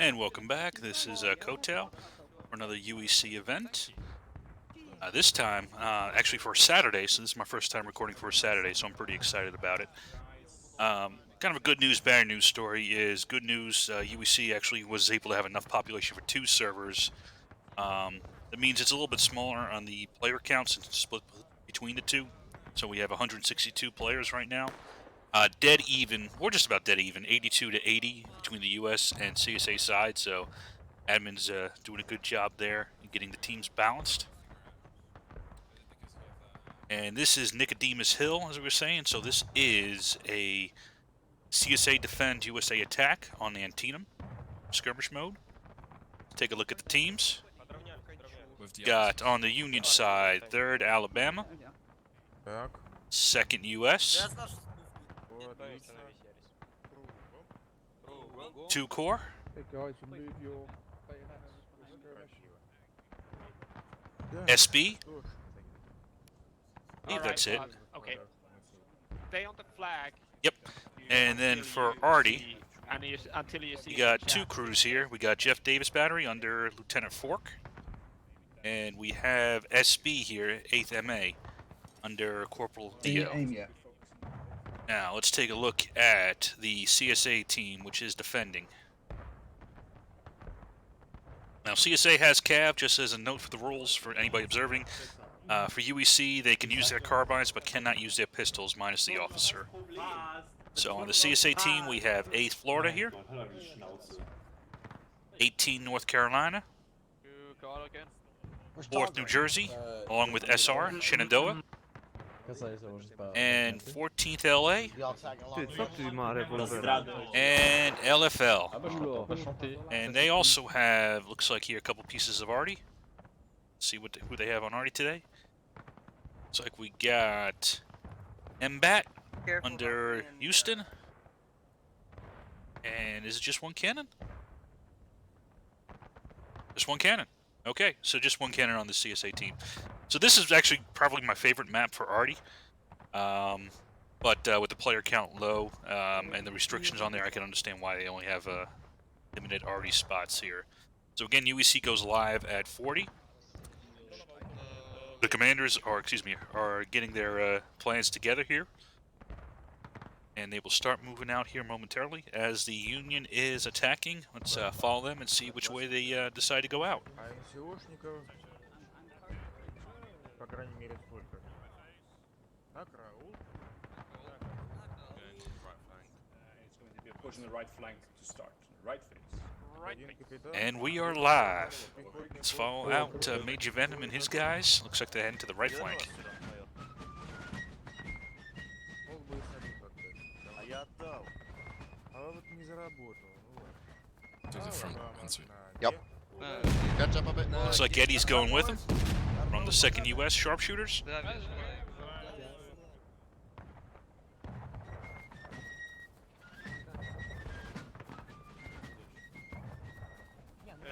And welcome back. This is Kotel for another UEC event. This time, actually for Saturday, so this is my first time recording for a Saturday, so I'm pretty excited about it. Kind of a good news, bad news story is good news. UEC actually was able to have enough population for 2 servers. That means it's a little bit smaller on the player count since it's split between the two. So we have 162 players right now. Dead even, or just about dead even, 82 to 80 between the US and CSA side. So admin's doing a good job there in getting the teams balanced. And this is Nicodemus Hill, as we were saying. So this is a CSA Defend USA attack on Antietam, skirmish mode. Let's take a look at the teams. Got on the Union side, 3rd Alabama, 2nd US, 2 Corps, Hey guys, remove your bayonets for skirmish. SB. I believe that's it. Okay. Stay on the flag. Yep. And then for Artie, until you see we got 2 crews here. We got Jeff Davis Battery under Lieutenant Fork. And we have SB here, 8th MA, under Corporal Dio. Now, let's take a look at the CSA team, which is defending. Now, CSA has Cav, just as a note for the rules for anybody observing. For UEC, they can use their carbines, but cannot use their pistols, minus the officer. So on the CSA team, we have 8th Florida here, 18 North Carolina, 4th New Jersey, along with SR, Shenandoah, and 14th LA, and LFL. And they also have, looks like here, a couple pieces of Artie. Let's see who they have on Artie today. Looks like we got MBAT under Houston. And is it just one cannon? Just one cannon. Okay, so just one cannon on the CSA team. So this is actually probably my favorite map for Artie. But with the player count low and the restrictions on there, I can understand why they only have limited Artie spots here. So again, UEC goes live at 40. The commanders are getting their plans together here. And they will start moving out here momentarily as the Union is attacking. Let's follow them and see which way they decide to go out. Pushing the right flank to start. Right face. And we are live. Let's follow out Major Venom and his guys. Looks like they're heading to the right flank. To the front, answer. Yep. Catch up a bit now. Looks like Eddie's going with him from the 2nd US Sharpshooters.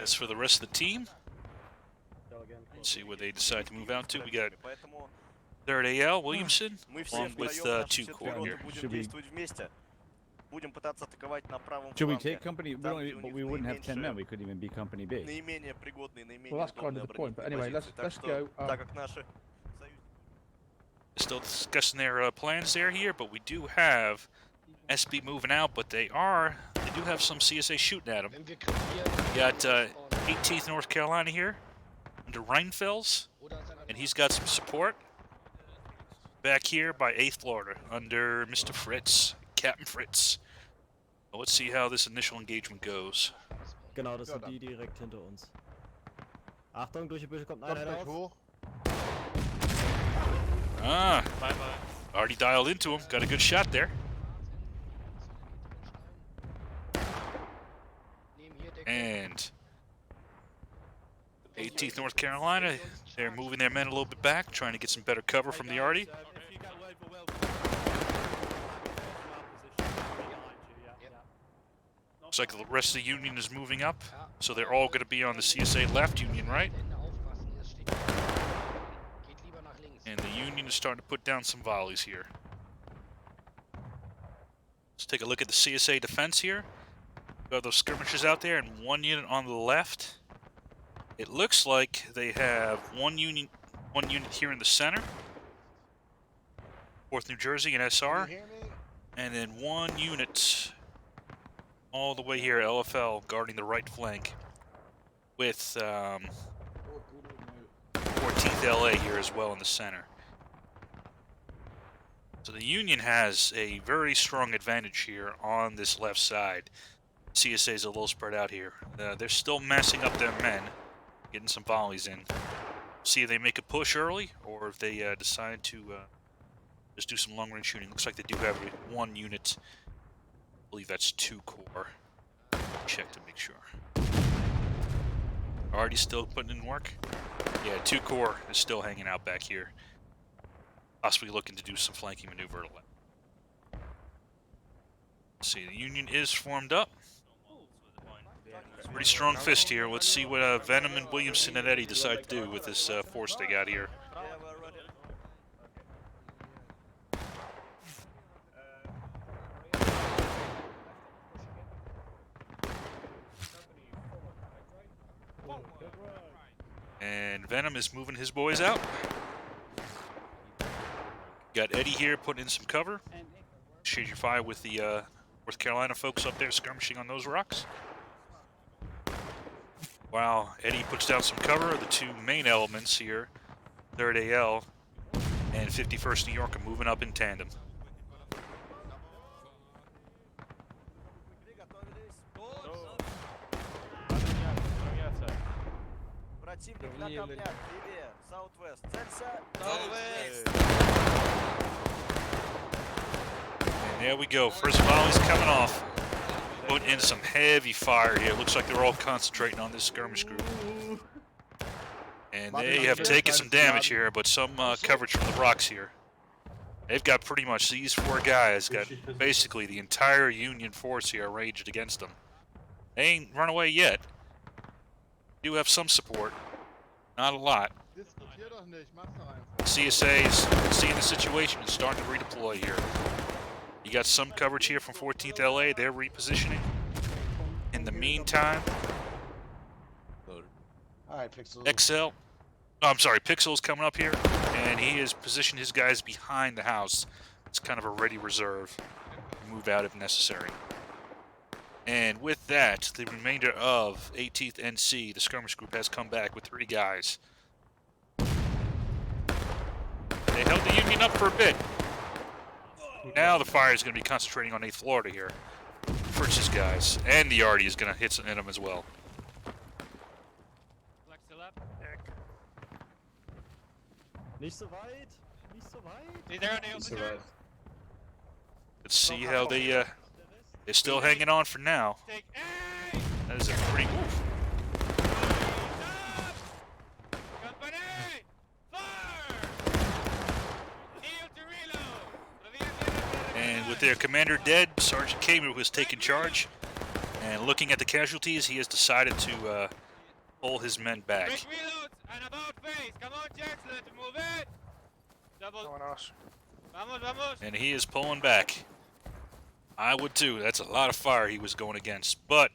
As for the rest of the team, let's see where they decide to move out to. We got 3rd AL Williamson, along with 2 Corps here. Should we take company? We wouldn't have 10 men. We couldn't even be company B. Well, that's kind of the point. But anyway, let's go. Still discussing their plans here, but we do have SB moving out, but they do have some CSA shooting at them. We got 18th North Carolina here under Reinfels, and he's got some support. Back here by 8th Florida under Mr. Fritz, Captain Fritz. Well, let's see how this initial engagement goes. Genau, das sind die direkt hinter uns. Achtung, durch die Büsche kommt ein Einheit auf. Ah, already dialed into him. Got a good shot there. And 18th North Carolina, they're moving their men a little bit back, trying to get some better cover from the Artie. Looks like the rest of the Union is moving up, so they're all going to be on the CSA left, Union right. And the Union is starting to put down some volleys here. Let's take a look at the CSA defense here. You have those skirmishers out there, and 1 unit on the left. It looks like they have one unit here in the center, 4th New Jersey and SR, and then 1 unit all the way here, LFL, guarding the right flank, with 14th LA here as well in the center. So the Union has a very strong advantage here on this left side. CSA is a little spread out here. They're still massing up their men, getting some volleys in. See if they make a push early, or if they decide to just do some long-range shooting. Looks like they do have 1 unit. I believe that's 2 core. Check to make sure. Already still putting in work? Yeah, 2 core is still hanging out back here. Possibly looking to do some flanking maneuver. Let's see, the Union is formed up. Pretty strong fist here. Let's see what Venom and Williamson and Eddie decide to do with this force they got here. And Venom is moving his boys out. Got Eddie here putting in some cover. Shade your fire with the North Carolina folks up there skirmishing on those rocks. While Eddie puts down some cover, the 2 main elements here, 3rd AL and 51st New York, are moving up in tandem. And there we go. First volley's coming off. Put in some heavy fire here. Looks like they're all concentrating on this skirmish group. And they have taken some damage here, but some coverage from the rocks here. They've got pretty much these 4 guys, got basically the entire Union force here raged against them. They ain't run away yet. Do have some support. Not a lot. CSA is seeing the situation and starting to redeploy here. You got some coverage here from 14th LA. They're repositioning. In the meantime, XL. Oh, I'm sorry, Pixel's coming up here, and he has positioned his guys behind the house. It's kind of a ready reserve. Move out if necessary. And with that, the remainder of 18th NC, the skirmish group, has come back with 3 guys. They held the Union up for a bit. Now the fire is going to be concentrating on 8th Florida here. Fritz's guys. And the Artie is going to hit some in them as well. Nicht so weit! Nicht so weit! Let's see how they're still hanging on for now. That is a pretty move. And with their commander dead, Sergeant Kamer has taken charge. And looking at the casualties, he has decided to pull his men back. And he is pulling back. I would too. That's a lot of fire he was going against. But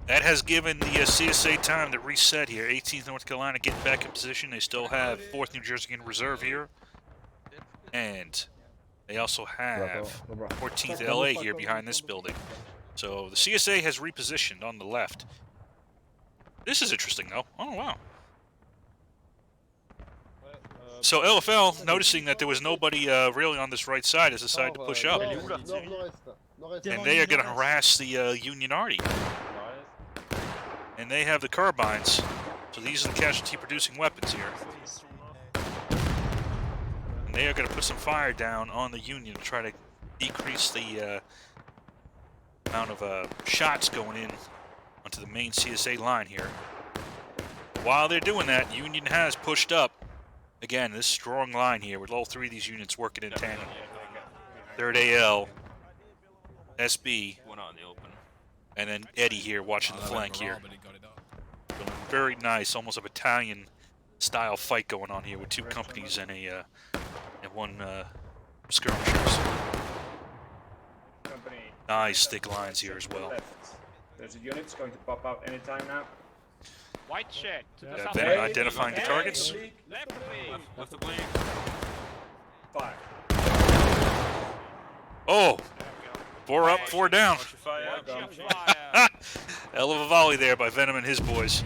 that has given the CSA time to reset here. 18th North Carolina getting back in position. They still have 4th New Jersey in reserve here. And they also have 14th LA here behind this building. So the CSA has repositioned on the left. This is interesting though. Oh wow. So LFL, noticing that there was nobody really on this right side, has decided to push up. And they are going to harass the Union Artie. And they have the carbines. So these are the casualty-producing weapons here. And they are going to put some fire down on the Union to try to decrease the amount of shots going in onto the main CSA line here. While they're doing that, Union has pushed up. Again, this strong line here with all 3 of these units working in tandem. 3rd AL, SB, and then Eddie here watching the flank here. Very nice, almost a battalion-style fight going on here with 2 companies and and 1 skirmishers. Company Nice thick lines here as well. There's a unit that's going to pop out anytime now. White shed. To the Yeah, south. Venom identifying the targets. Left wing. Left the blink. Fire. Oh! There we go. 4 up, 4 down. Watch your fire. Watch your fire. Hell of a volley there by Venom and his boys.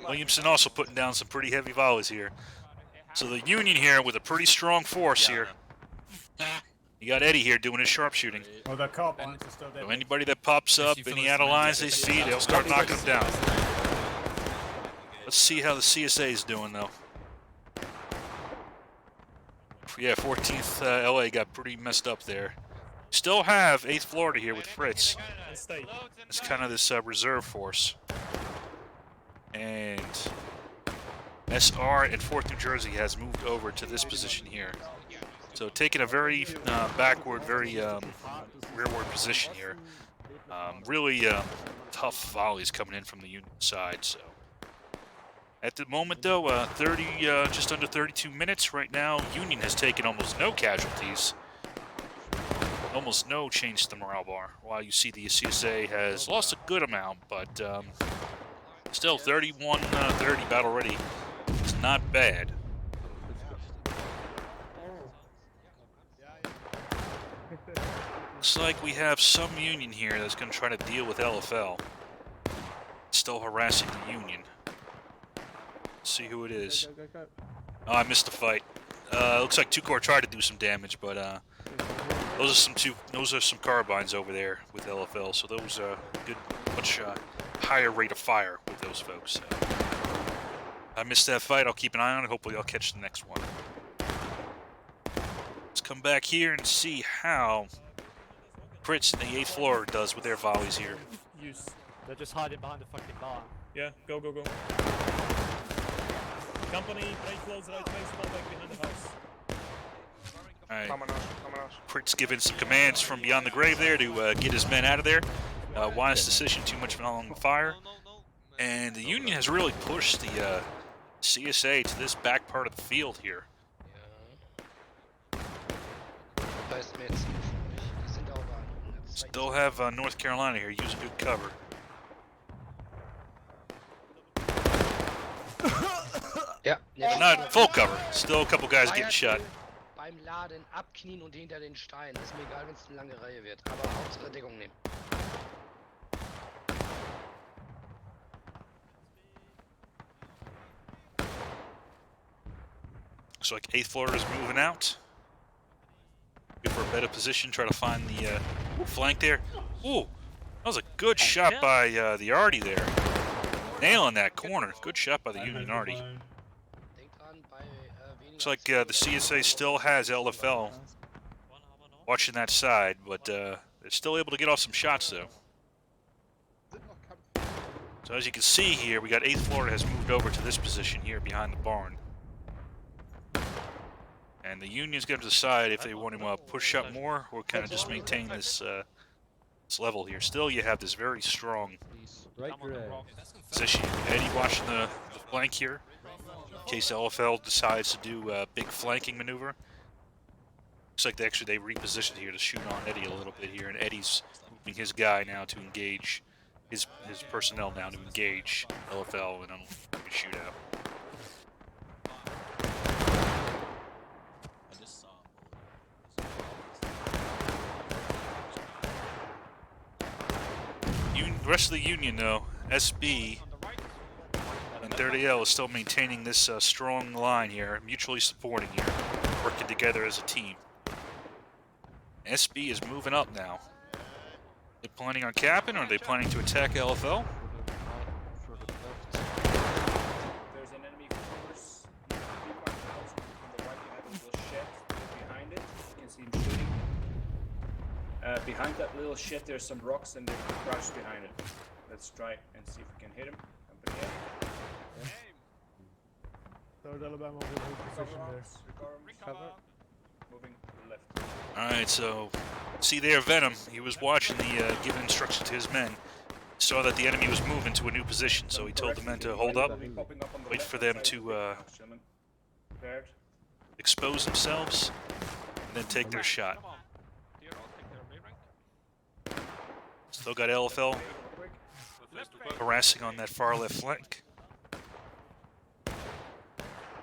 Williamson also putting down some pretty heavy volleys here. So the Union here with a pretty strong force here. You got Eddie here doing his sharpshooting. Oh, the carbines are still there. So anybody that pops up, any out of lines they see, they'll start knocking them down. Let's see how the CSA is doing though. Yeah, 14th LA got pretty messed up there. Still have 8th Florida here with Fritz. It's kind of this reserve force. And SR and 4th New Jersey has moved over to this position here. So taking a very backward, very rearward position here. Really tough volleys coming in from the Union side. So at the moment, though, just under 32 minutes right now. Union has taken almost no casualties, almost no change to the morale bar. While you see the CSA has lost a good amount, but still 31-30 battle ready. It's not bad. Looks like we have some Union here that's going to try to deal with LFL. Still harassing the Union. Let's see who it is. Oh, I missed the fight. Looks like 2 Corps tried to do some damage, but those are some carbines over there with LFL. So those are good, much higher rate of fire with those folks. I missed that fight. I'll keep an eye on it. Hopefully, I'll catch the next one. Let's come back here and see how Fritz in the 8th floor does with their volleys here. They're just hiding behind the fucking bar. Yeah, go. Company, play close right, place fall back behind the house. Alright. Fritz giving some commands from beyond the grave there to get his men out of there. Wise decision, too much on fire. And the Union has really pushed the CSA to this back part of the field here. Still have North Carolina here using good cover. But not full cover. Still a couple guys getting shot. Beim Laden abknien und hinter den Stein. Ist mir egal, wenn es eine lange Reihe wird. Aber Hauptsache Deckung nehmen. Looks like 8th Florida is moving out. Good for a better position. Try to find the flank there. Ooh, that was a good shot by the Artie there. Nailing that corner. Good shot by the Union Artie. Looks like the CSA still has LFL watching that side, but they're still able to get off some shots though. So as you can see here, we got 8th Florida has moved over to this position here behind the barn. And the Union's going to decide if they want to push up more or kind of just maintain this this level here. Still, you have this very strong position. Eddie watching the flank here in case LFL decides to do a big flanking maneuver. Looks like they repositioned here to shoot on Eddie a little bit here, and Eddie's moving his guy now to engage his personnel now to engage LFL in a shootout. The rest of the Union, though, SB and 30L is still maintaining this strong line here, mutually supporting here, working together as a team. SB is moving up now. They planning on capping, or are they planning to attack LFL? There's an enemy force on the right. You have a little shed behind it. You can see him shooting. Behind that little shed, there's some rocks, and they're crouched behind it. Let's try and see if we can hit him. Third Alabama will hold position there. Moving to the left. Alright, so see there Venom. He was watching the giving instructions to his men. Saw that the enemy was moving to a new position, so he told the men to hold up, wait for them to expose themselves, and then take their shot. Come on. Dear, I'll take their B rank. Still got LFL harassing on that far left flank.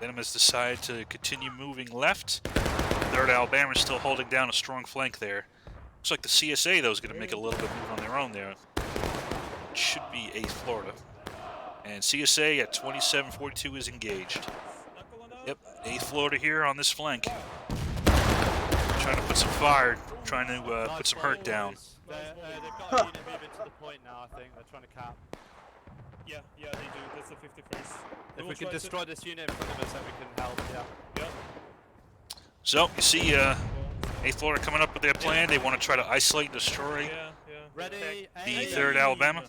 Venom has decided to continue moving left. 3rd Alabama is still holding down a strong flank there. Looks like the CSA, though, is going to make a little bit move on their own there. It should be 8th Florida. And CSA at 2742 is engaged. Yep, 8th Florida here on this flank. Trying to put some fire, trying to put some hurt down. They've got a unit moving to the point now, I think. They're trying to cap. Yeah, they do. That's the 51st. If we can destroy this unit in front of us, then we can help, yeah. So, you see 8th Florida coming up with their plan. They want to try to isolate and destroy Yeah. Ready, the aim. 3rd Alabama.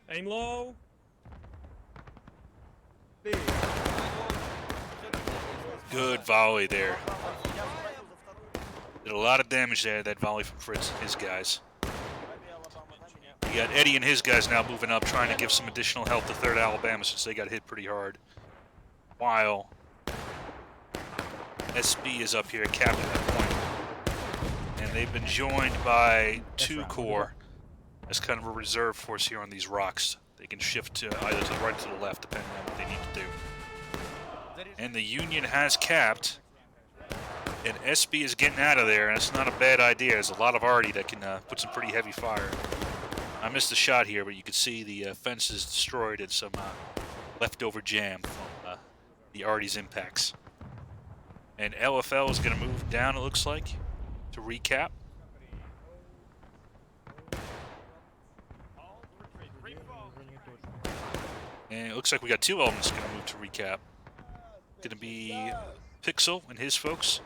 Aim low. Good volley there. Did a lot of damage there, that volley from Fritz and his guys. You got Eddie and his guys now moving up, trying to give some additional help to 3rd Alabama since they got hit pretty hard. While SB is up here capping that point. And they've been joined by 2 Corps as kind of a reserve force here on these rocks. They can shift to either to the right or to the left, depending on what they need to do. And the Union has capped. And SB is getting out of there, and it's not a bad idea. There's a lot of arty that can put some pretty heavy fire. I missed the shot here, but you can see the fences destroyed and some leftover jam from the arty's impacts. And LFL is going to move down, it looks like, to recap. And it looks like we got 2 elements going to move to recap. Going to be Pixel and his folks,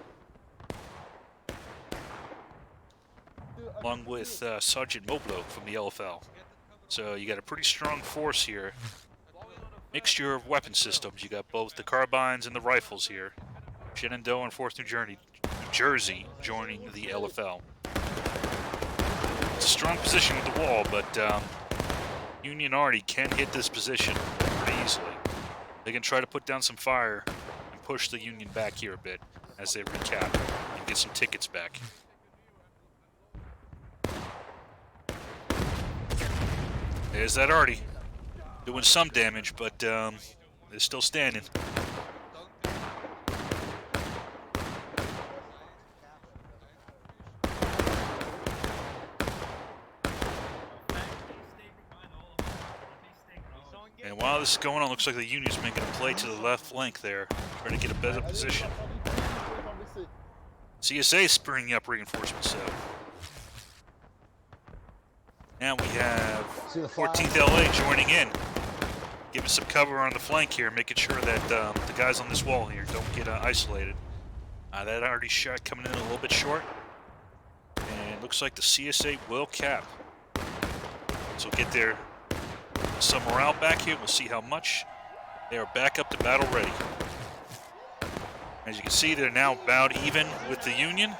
along with Sergeant Moblo from the LFL. So you got a pretty strong force here. Mixture of weapon systems. You got both the carbines and the rifles here. Shenandoah and 4th New Jersey joining the LFL. It's a strong position with the wall, but Union Arty can hit this position pretty easily. They can try to put down some fire and push the Union back here a bit as they recap and get some tickets back. There's that Arty. Doing some damage, but they're still standing. And while this is going on, looks like the Union's making a play to the left flank there, trying to get a better position. CSA is bringing up reinforcements, so. Now we have 14th LA joining in, giving some cover on the flank here, making sure that the guys on this wall here don't get isolated. That already shot coming in a little bit short, and it looks like the CSA will cap. So get their some morale back here. We'll see how much. They are back up to battle ready. As you can see, they're now about even with the Union.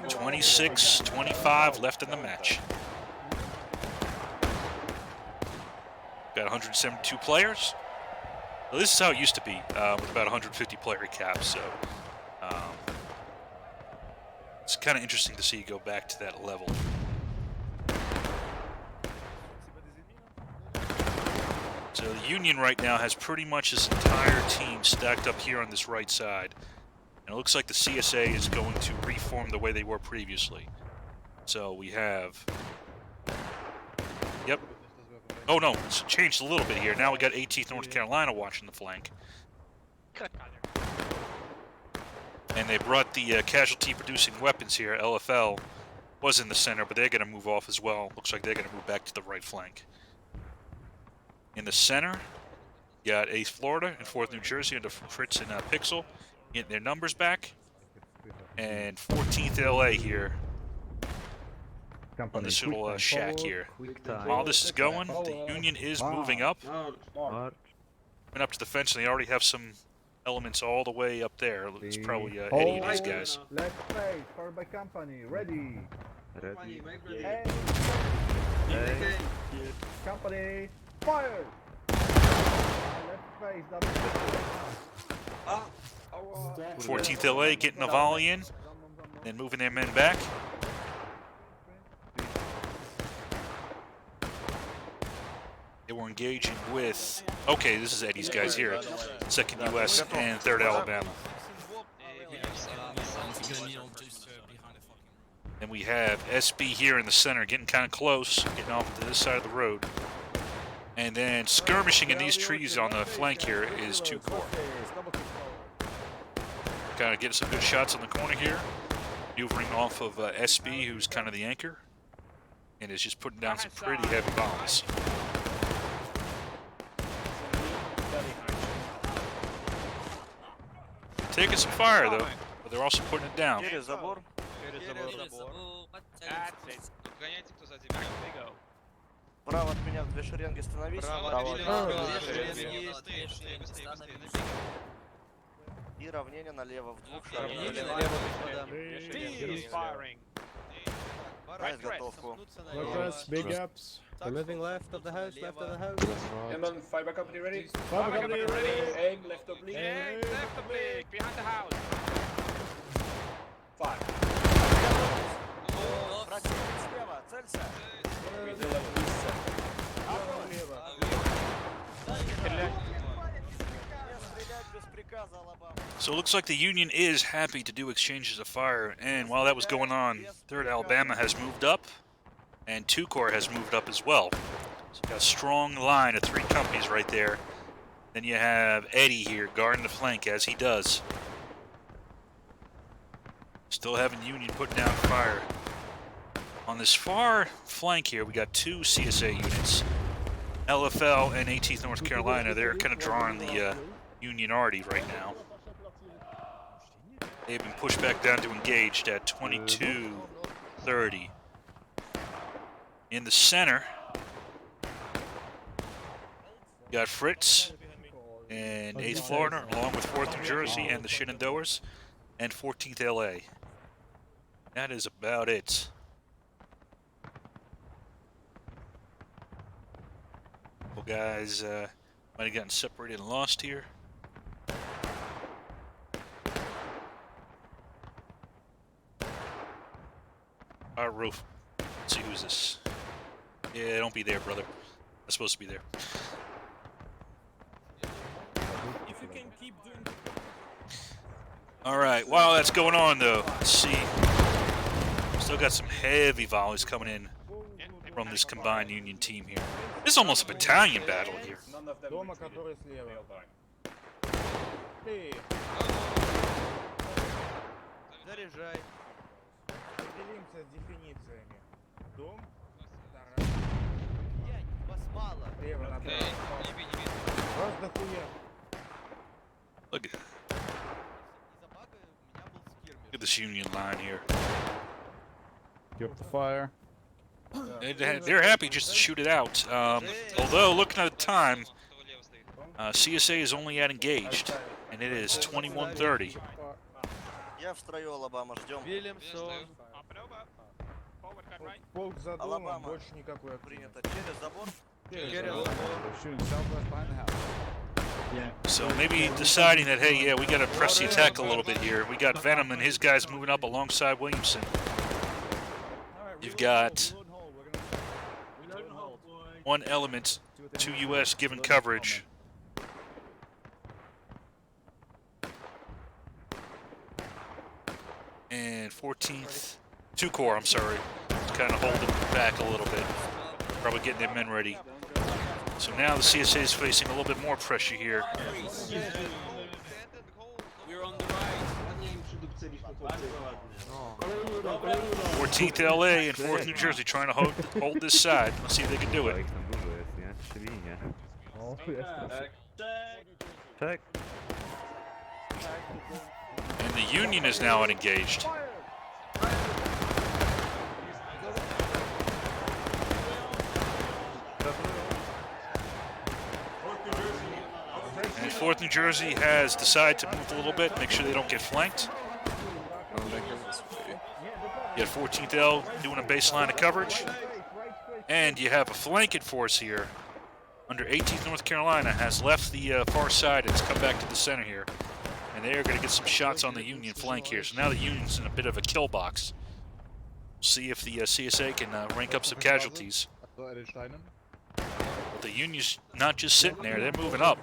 26-25 left in the match. Got 172 players. Well, this is how it used to be with about 150 player caps. So it's kind of interesting to see you go back to that level. So the Union right now has pretty much his entire team stacked up here on this right side. And it looks like the CSA is going to reform the way they were previously. So we have... Yep. Oh no, it's changed a little bit here. Now we got 18th North Carolina watching the flank. And they brought the casualty producing weapons here. LFL was in the center, but they're going to move off as well. Looks like they're going to move back to the right flank. In the center, you got 8th Florida and 4th New Jersey under Fritz and Pixel, getting their numbers back. And 14th LA here on this little shack here. While this is going, the Union is moving up. Went up to the fence, and they already have some elements all the way up there. It's probably Eddie and his guys. Left face, forward by company, ready. Hey. Company, fire! Left face, double. 14th LA getting a volley in, then moving their men back. They were engaging with, okay, this is Eddie's guys here, 2nd US and 3rd Alabama. And we have SB here in the center, getting kind of close, getting off to this side of the road. And then skirmishing in these trees on the flank here is 2 Corps. Kind of getting some good shots on the corner here. Maneuvering off of SB, who's kind of the anchor. And is just putting down some pretty heavy bombs. Taking some fire though, but they're also putting it down. Право от меня в 2 шеренги становись. И равнение налево в 2 шагах. Брать готовку. Big ups. They're moving left of the house, And then fiber company ready? Fiber company ready. Aim left oblique. Aim left oblique, behind the house. 5. Противник слева, целься. So it looks like the Union is happy to do exchanges of fire, and while that was going on, 3rd Alabama has moved up, and 2 Corps has moved up as well. So you got a strong line of 3 companies right there. Then you have Eddie here guarding the flank as he does. Still having Union putting down fire. On this far flank here, we got 2 CSA units. LFL and 18th North Carolina, they're kind of drawing the Union arty right now. They've been pushed back down to engaged at 22:30. In the center, you got Fritz and 8th Florida, along with 4th New Jersey and the Shenandoahs, and 14th LA. That is about it. Couple guys might have gotten separated and lost here. Our roof. Let's see who's this. Yeah, don't be there, brother. I'm supposed to be there. If you can keep doing. All right. While that's going on, though, let's see. Still got some heavy volleys coming in from this combined Union team here. This is almost a battalion battle here. None of them Дома, retreated. который слева. Real time. Заряжай. Определимся с дефинициями. Дом, Вас мало. слева направо. Вас дохуя. Look at this Union line here. Get up the fire. They're happy just to shoot it out. Although, looking at the time, CSA is only at engaged, and it is 21:30. Я в строю, Алабама, ждем. Up and over. Forward, cut right. Полк за домом, Алабама. больше никакой активности. Принято. Через забор. They're shooting southwest behind the house. So maybe deciding that, hey, yeah, we got to press the attack a little bit here. We got Venom and his guys moving up alongside Williamson. You've got one element, 2 US giving coverage. And 14th, 2 Corps, I'm sorry, kind of holding back a little bit. Probably getting their men ready. So now the CSA is facing a little bit more pressure here. We're on the right. 14th LA and 4th New Jersey trying to hold this side. Let's see if they can do it. And the Union is now unengaged. And 4th New Jersey has decided to move a little bit, make sure they don't get flanked. You got 14th L doing a baseline of coverage. And you have a flanking force here under 18th North Carolina has left the far side and has come back to the center here. And they are going to get some shots on the Union flank here. So now the Union's in a bit of a kill box. We'll see if the CSA can rank up some casualties. But the Union's not just sitting there, they're moving up.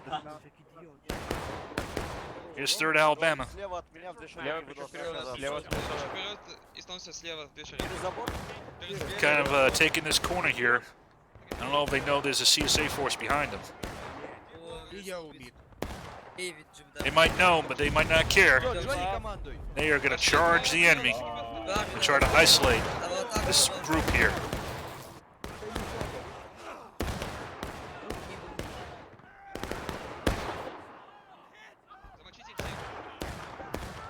Here's 3rd Alabama. Слева от меня в движении Лево выдал вперед, сказать. лево Вперед и сносится слева движение. Через забор? Kind of taking this corner here. I don't know if they know there's a CSA force behind them. They might know, but they might not care. Джонни, командуй. They are going to charge the enemy and try to isolate this group here.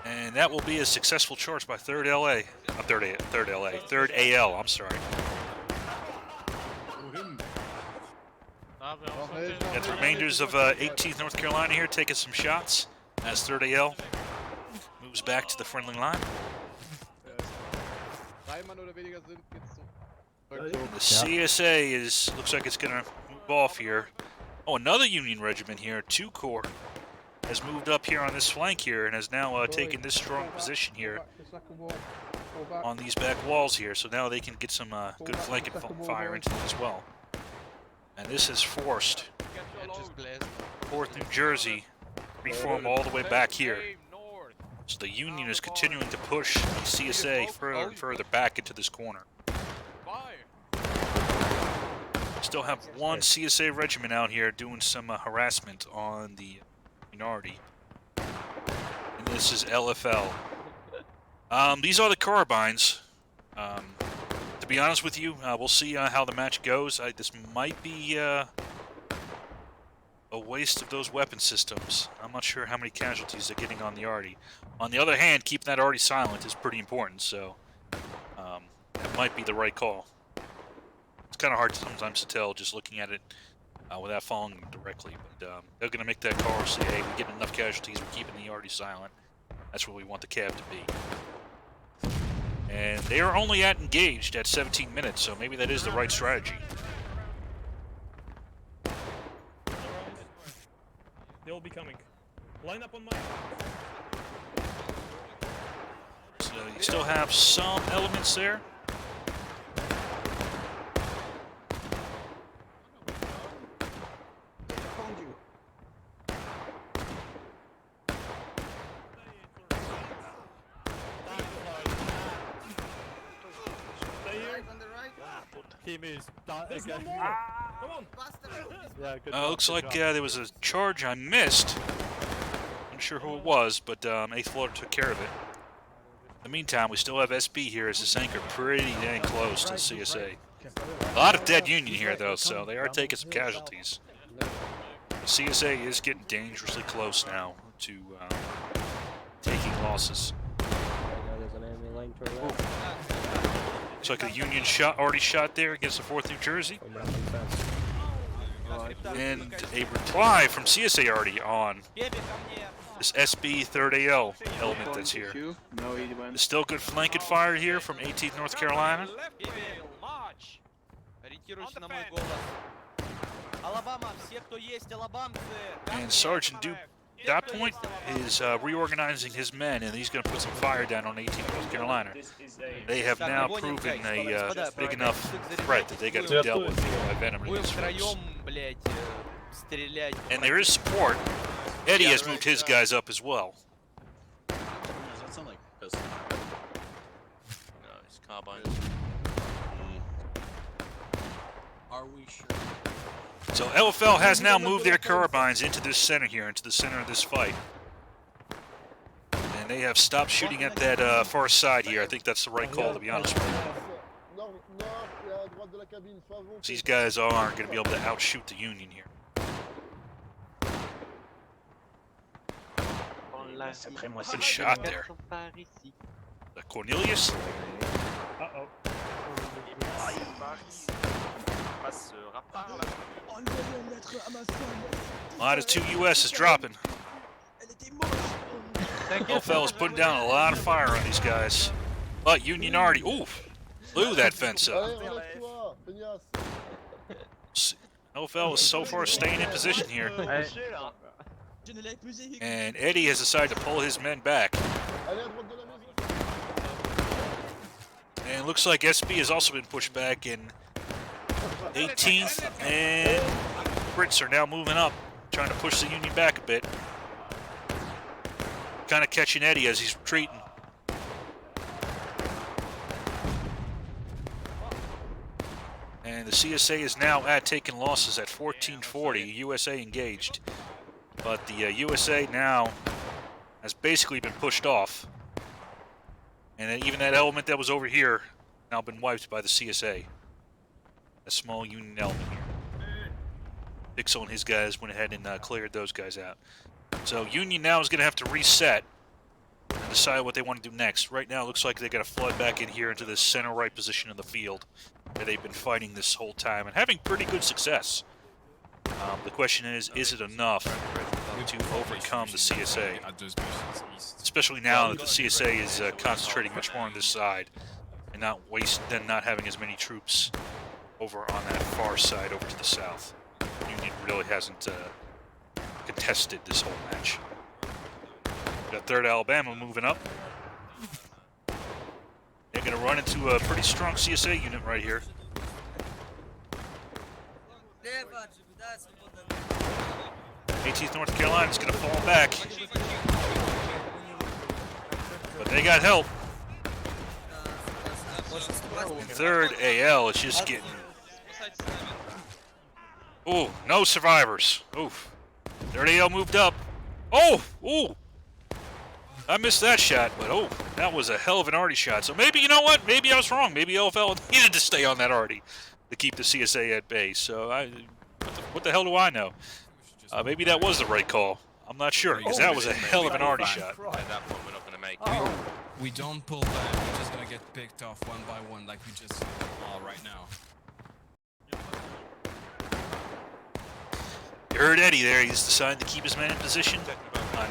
And that will be a successful charge by 3rd LA. 3rd AL, I'm sorry. Got the remainders of 18th North Carolina here taking some shots as 3rd AL moves back to the friendly line. The CSA looks like it's going to move off here. Oh, another Union regiment here, 2 Corps, has moved up here on this flank here and has now taken this strong position here on these back walls here. So now they can get some good flanking fire into them as well. And this has forced 4th New Jersey reform all the way back here. So the Union is continuing to push the CSA further and further back into this corner. Still have 1 CSA regiment out here doing some harassment on the minority. And this is LFL. These are the carbines. To be honest with you, we'll see how the match goes. This might be a waste of those weapon systems. I'm not sure how many casualties they're getting on the arty. On the other hand, keeping that arty silent is pretty important, so that might be the right call. It's kind of hard sometimes to tell just looking at it without following them directly, but they're going to make that call, say, hey, we're getting enough casualties, we're keeping the arty silent. That's what we want the cav to be. And they are only engaged at 17 minutes, so maybe that is the right strategy. They'll be coming. Line up on my... So you still have some elements there. There's no more! Come on! Yeah, good Looks like there was a charge I missed. I'm not sure who it was, but 8th Florida took care of it. In the meantime, we still have SB here as this anchor pretty dang close to CSA. A lot of dead Union here, though, so they are taking some casualties. CSA is getting dangerously close now to taking losses. Looks like a Union already shot there against the 4th New Jersey. And a reply from CSA already on this SB 3rd AL element that's here. There's still good flanking fire here from 18th North Carolina. And Sergeant Duke, at that point, is reorganizing his men, and he's going to put some fire down on 18th North Carolina. They have now proven a big enough threat that they got to deal with by Venom and his folks. And there is support. Eddie has moved his guys up as well. Does that sound like pistol? No, it's carbine. Are we sure? So LFL has now moved their carbines into this center here, into the center of this fight. And they have stopped shooting at that far side here. I think that's the right call, to be honest with you. These guys aren't going to be able to outshoot the Union here. Good shot there. Cornelius? Uh-oh. Line 2 US is dropping. LFL is putting down a lot of fire on these guys. But Union already, oof, blew that fence up. LFL is so far staying in position here. And Eddie has decided to pull his men back. And it looks like SB has also been pushed back in 18th, and Brits are now moving up, trying to push the Union back a bit. Kind of catching Eddie as he's retreating. And the CSA is now taking losses at 1440, USA engaged. But the USA now has basically been pushed off. And then even that element that was over here now been wiped by the CSA. A small Union element here. Pixel and his guys went ahead and cleared those guys out. So Union now is going to have to reset and decide what they want to do next. Right now it looks like they're going to flood back in here into the center right position of the field where they've been fighting this whole time and having pretty good success. The question is it enough to overcome the CSA? Especially now that the CSA is concentrating much more on this side and not having as many troops over on that far side over to the south. Union really hasn't contested this whole match. Got 3rd Alabama moving up. They're going to run into a pretty strong CSA unit right here. 18th North Carolina is going to fall back. But they got help. 3rd AL is just getting... Ooh, no survivors. Oof. 3rd AL moved up. Oh! Ooh! I missed that shot, but oh, that was a hell of an arty shot. So maybe, you know what? Maybe I was wrong. Maybe LFL needed to stay on that arty to keep the CSA at bay. So what the hell do I know? Maybe that was the right call. I'm not sure, because that was a hell of an arty shot. At that point, we're not going to make We don't pull back. We're just going to get picked off one by one like we just are right now. You heard Eddie there. He's decided to keep his men in position,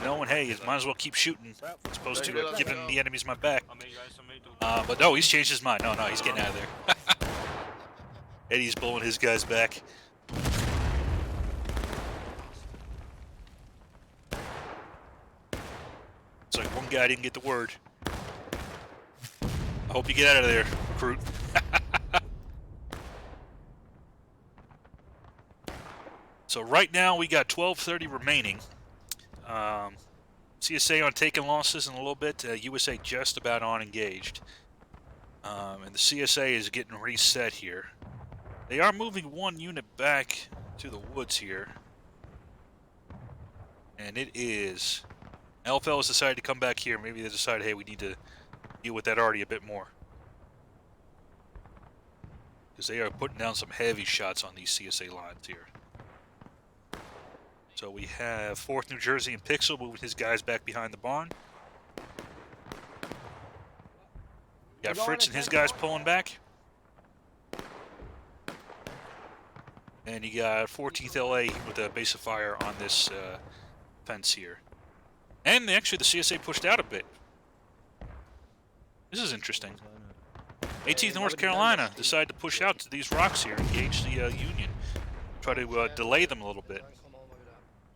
knowing, hey, he might as well keep shooting as opposed to giving the enemies my back. But no, he's changed his mind. No, he's getting out of there. Eddie's blowing his guys back. It's like one guy didn't get the word. I hope you get out of there, recruit. So right now we got 12:30 remaining. CSA on taking losses in a little bit. USA just about on engaged. And the CSA is getting reset here. They are moving one unit back to the woods here. And it is... LFL has decided to come back here. Maybe they decided, hey, we need to deal with that already a bit more. Because they are putting down some heavy shots on these CSA lines here. So we have 4th New Jersey and Pixel moving his guys back behind the barn. Got Fritz and his guys pulling back. And you got 14th LA with a base of fire on this fence here. And actually the CSA pushed out a bit. This is interesting. 18th North Carolina decided to push out to these rocks here, engage the Union. Try to delay them a little bit.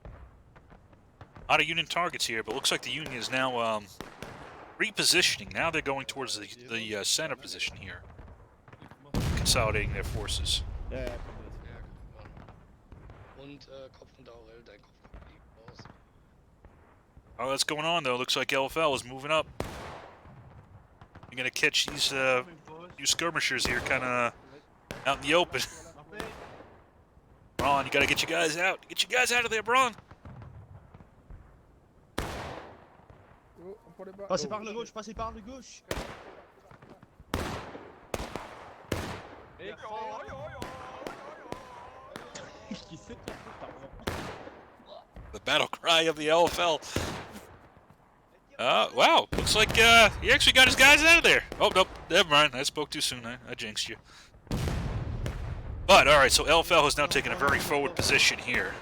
A lot of Union targets here, but looks like the Union is now repositioning. Now they're going towards the center position here, consolidating their forces. Und Kopf und Aurel, dein Kopf kommt raus. Oh, that's going on though. Looks like LFL is moving up. You're gonna catch these skirmishers here, kind of out in the open. Braun, you gotta get your guys out. Get your guys out of there, Braun. Passez par le gauche, passez par le gauche. The battle cry of the LFL. Wow, looks like he actually got his guys out of there. Oh, nope, never mind. I spoke too soon. I jinxed you. But, alright, so LFL has now taken a very forward position here.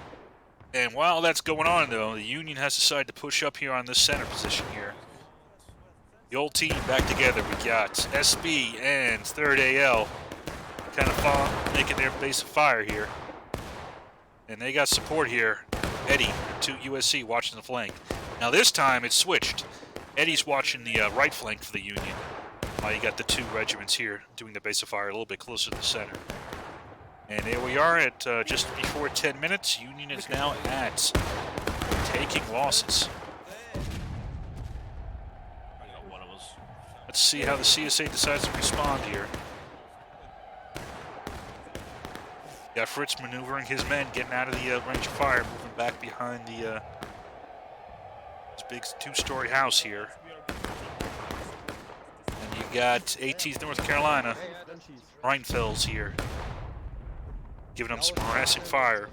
And while that's going on, though, the Union has decided to push up here on this center position here. The old team back together. We got SB and 3rd AL kind of making their base of fire here. And they got support here Eddie, to USC watching the flank. Now this time it's switched. Eddie's watching the right flank for the Union. You got the two regiments here doing the base of fire a little bit closer to the center. And there we are at just before 10 minutes. Union is now at taking losses. Let's see how the CSA decides to respond here. Got Fritz maneuvering his men, getting out of the range of fire, moving back behind the this big two-story house here. And you got 18th North Carolina, Rheinfelds here, giving them some harassing fire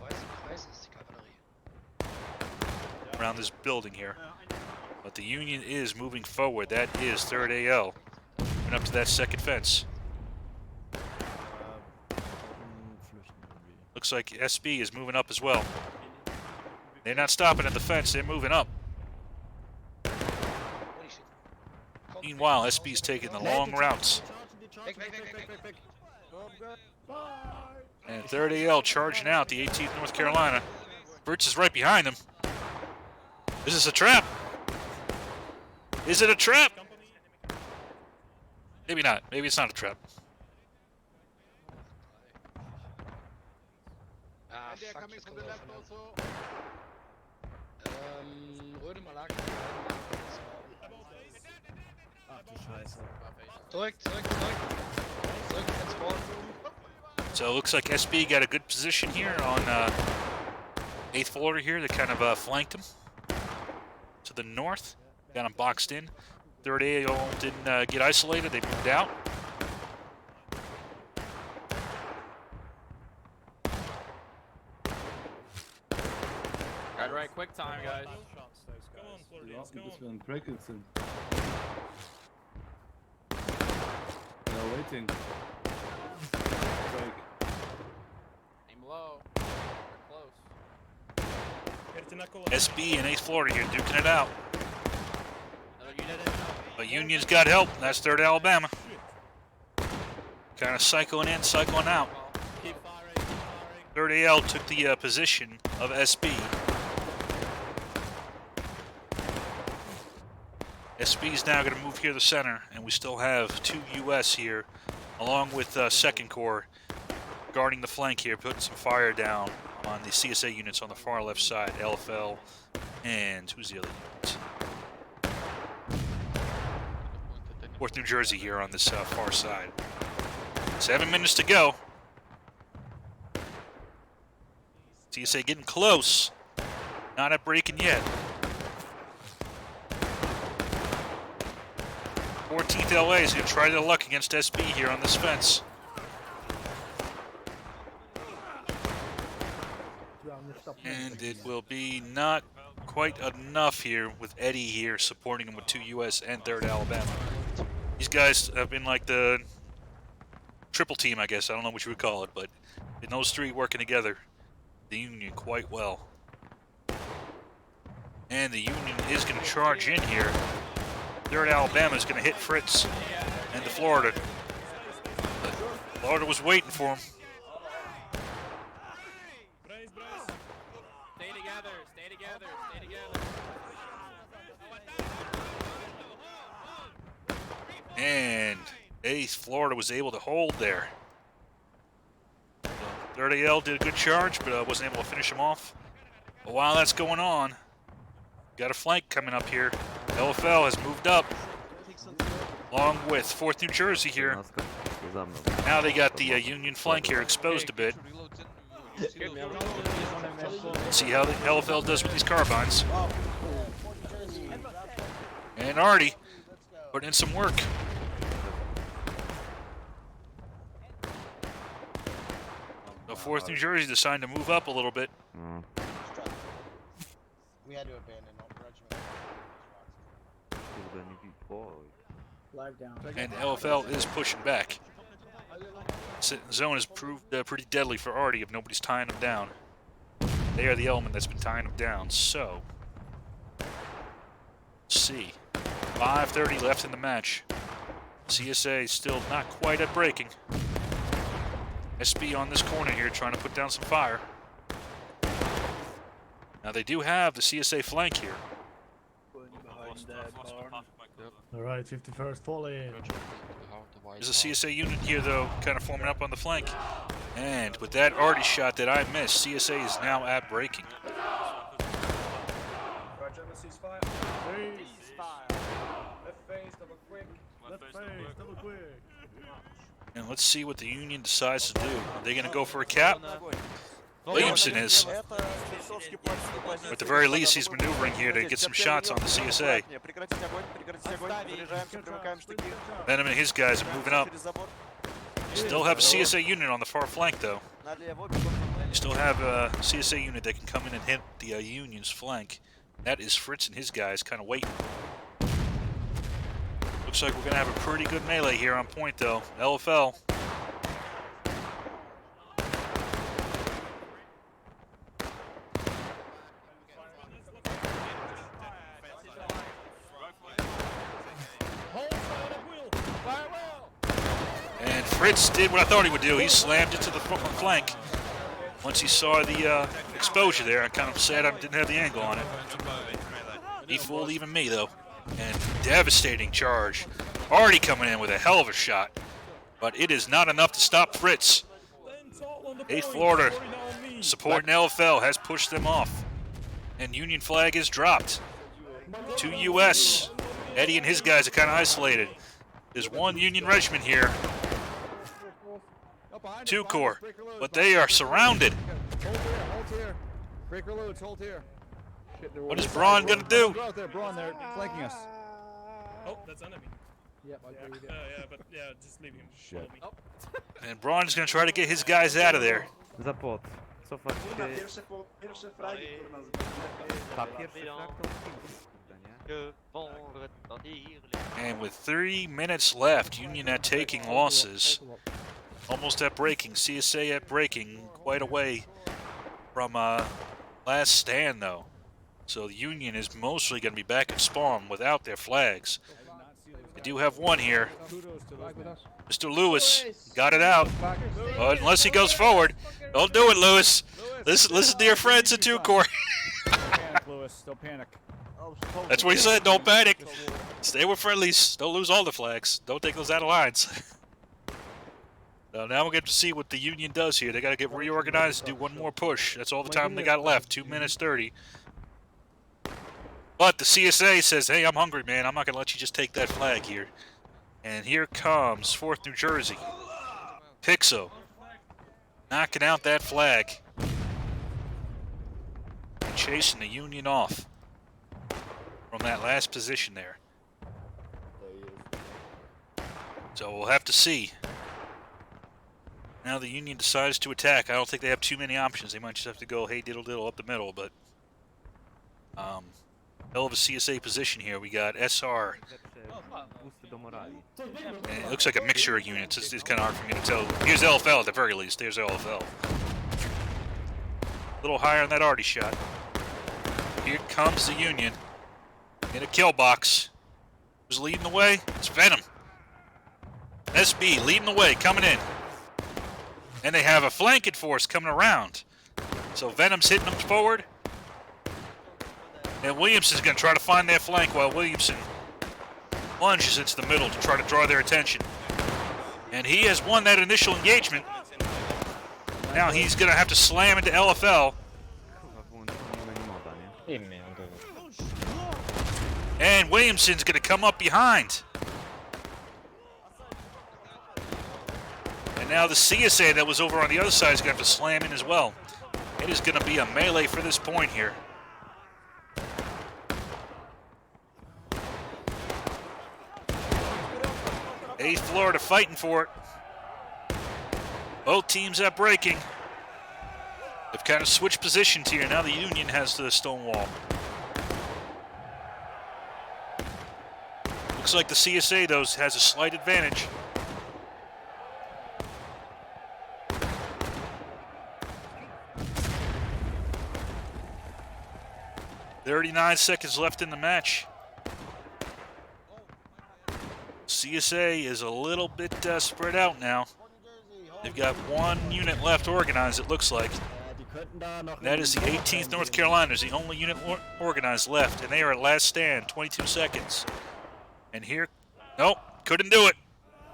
around this building here. But the Union is moving forward. That is 3rd AL. Moving up to that second fence. Looks like SB is moving up as well. They're not stopping at the fence. They're moving up. Meanwhile, SB is taking the long routes. And 3rd AL charging out the 18th North Carolina. Fritz is right behind them. Is this a trap? Is it a trap? Maybe not. Maybe it's not a trap. So it looks like SB got a good position here on 8th Florida here. They kind of flanked him to the north. Got him boxed in. 3rd AL didn't get isolated. They moved out. Right, quick time, guys. Come on, Floridians, come on. They're waiting. Aim low. We're close. SB and 8th Florida here duking it out. But Union's got help. That's 3rd Alabama. Kind of cycling in, cycling out. 3rd AL took the position of SB. SB's now going to move here to the center, and we still have 2 US here, along with 2nd Corps guarding the flank here, putting some fire down on the CSA units on the far left side, LFL, and who's the other unit? 4th New Jersey here on this far side. 7 minutes to go. CSA getting close. Not at breaking yet. 14th LA is going to try their luck against SB here on this fence. And it will be not quite enough here with Eddie here supporting him with 2 US and 3rd Alabama. These guys have been like the triple team, I guess. I don't know what you would call it, but in those 3 working together, the Union quite well. And the Union is going to charge in here. 3rd Alabama is going to hit Fritz and the Florida. But Florida was waiting for him. Stay together, stay together, stay together. And 8th Florida was able to hold there. 3rd AL did a good charge, but wasn't able to finish him off. But while that's going on, got a flank coming up here. LFL has moved up, along with 4th New Jersey here. Now they got the Union flank here exposed a bit. Let's see how the LFL does with these carbines. And Artie putting in some work. The 4th New Jersey decided to move up a little bit. We had to abandon regiment. And LFL is pushing back. Zone has proved pretty deadly for Artie if nobody's tying him down. They are the element that's been tying him down, so... Let's see. 5:30 left in the match. CSA still not quite at breaking. SB on this corner here trying to put down some fire. Now they do have the CSA flank here. Alright, 51st volley. There's a CSA unit here, though, kind of forming up on the flank. And with that arty shot that I missed, CSA is now at breaking. Roger, ceasefire. Left face, double quick. Left face, double quick. And let's see what the Union decides to do. Are they going to go for a cap? Williamson is. At the very least, he's maneuvering here to get some shots on the CSA. Venom and his guys are moving up. Still have a CSA unit on the far flank, though. Still have a CSA unit that can come in and hit the Union's flank. That is Fritz and his guys kind of waiting. Looks like we're going to have a pretty good melee here on point, though. LFL. And Fritz did what I thought he would do. He slammed it to the flank. Once he saw the exposure there, I'm kind of sad I didn't have the angle on it. He fooled even me, though. And devastating charge. Already coming in with a hell of a shot. But it is not enough to stop Fritz. 8th Florida, supporting LFL, has pushed them off. And Union flag is dropped. To US. Eddie and his guys are kind of isolated. There's one Union regiment here. 2 Corps. But they are surrounded. Hold here. Break reloads, hold here. What is Braun going to do? Go out there, Braun, they're flanking us. Oh, that's enemy. Yep, I agree with you. Yeah, but yeah, just leave him. Shit. And Braun is going to try to get his guys out of there. Zapłot. Cofać And with 3 minutes left, Union at taking losses. Almost at breaking. CSA at breaking. Quite away from last stand, though. So the Union is mostly going to be back at spawn without their flags. They do have one here. Mr. Lewis got it out. Unless he goes forward. Don't do it, Lewis. Listen to your friends in 2 Corps. Panic, Lewis. Don't panic. That's what he said. Don't panic. Stay with friendlies. Don't lose all the flags. Don't take those out of lines. Now we're going to see what the Union does here. They got to get reorganized and do one more push. That's all the time they got left. 2 minutes 30. But the CSA says, hey, I'm hungry, man. I'm not going to let you just take that flag here. And here comes 4th New Jersey. Pixo. Knocking out that flag. And chasing the Union off from that last position there. So we'll have to see. Now the Union decides to attack. I don't think they have too many options. They might just have to go, hey, diddle diddle up the middle, but hell of a CSA position here. We got SR. And it looks like a mixture of units. It's kind of hard for me to tell. Here's LFL at the very least. There's LFL. A little higher on that arty shot. Here comes the Union. In a kill box. Who's leading the way? It's Venom. SB leading the way, coming in. And they have a flanking force coming around. So Venom's hitting them forward. And Williamson's going to try to find that flank while Williamson plunges into the middle to try to draw their attention. And he has won that initial engagement. Now he's going to have to slam into LFL. And Williamson's going to come up behind. And now the CSA that was over on the other side is going to have to slam in as well. It is going to be a melee for this point here. Eighth Florida fighting for it. Both teams at breaking. They've kind of switched positions here. Now the Union has the stone wall. Looks like the CSA, though, has a slight advantage. "39 seconds left in the match. CSA is a little bit spread out now. They've got one unit left organized, it looks like. That is the 18th North Carolina. Is the only unit organized left, and they are at last stand, 22 seconds. And here, nope, couldn't do it.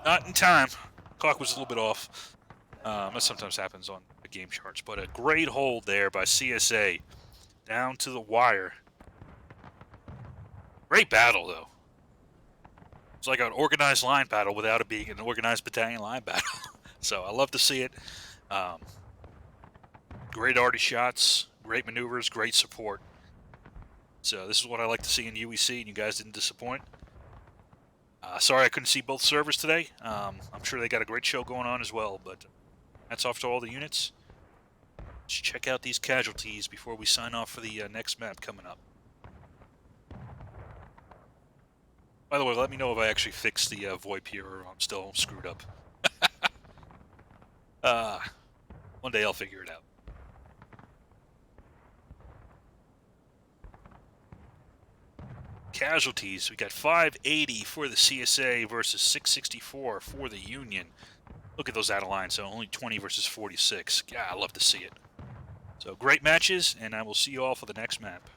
Not in time. Clock was a little bit off. That sometimes happens on the game charts, but a great hold there by CSA. Down to the wire. Great battle, though. It's like an organized line battle without it being an organized battalion line battle. So I love to see it. Great arty shots, great maneuvers, great support. So this is what I like to see in UEC, and you guys didn't disappoint. Sorry I couldn't see both servers today. I'm sure they got a great show going on as well, but hats off to all the units. Let's check out these casualties before we sign off for the next map coming up. By the way, let me know if I actually fixed the VoIP here or I'm still screwed up. One day I'll figure it out. Casualties, we got 580 for the CSA versus 664 for the Union. Look at those out of line, so only 20 versus 46. Yeah, I love to see it. So great matches, and I will see you all for the next map.